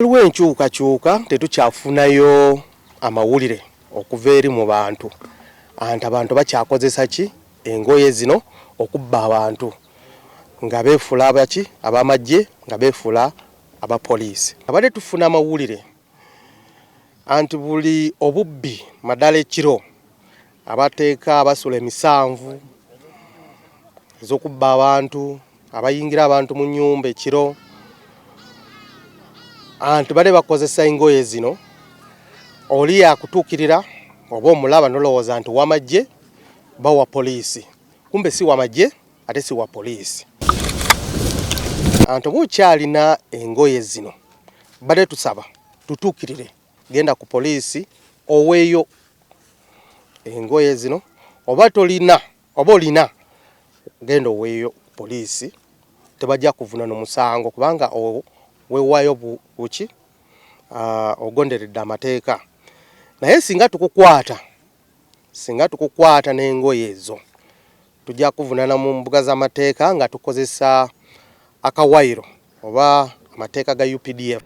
Waliwo enkyukakyuka tetukyafunayo amawulire okuva eri mu bantu anti abantu bakyakozesa ki engoye zino okubba abantu nga beefula abaki abamajje nga beefula abapoliisi. Abadde tufuna amawulire anti buli obubbi madala ekiro abateeka abasula emisanvu ez'okubba abantu abayingira abantu mu nnyumba ekiro anti bale bakozesa engoye zino oli yakutuukirira oba omulaba nolowooza nti wamajje bawa poliisi kumbe si wamajje ate si wa poliisi. Anti omukyalina engoye zino bale tusaba tutuukirire genda ku poliisi oweeyo engoye zino oba tolina oba olina genda oweeyo poliisi tebajja kuvuna n'omusango kubanga weewaayo buki ogonderedde amateeka. Naye singa tukukwata n'engoye ezo tujja kuvunana mu mbuga z'amateeka nga tukozesa akawayiro oba amateeka ga UPDF.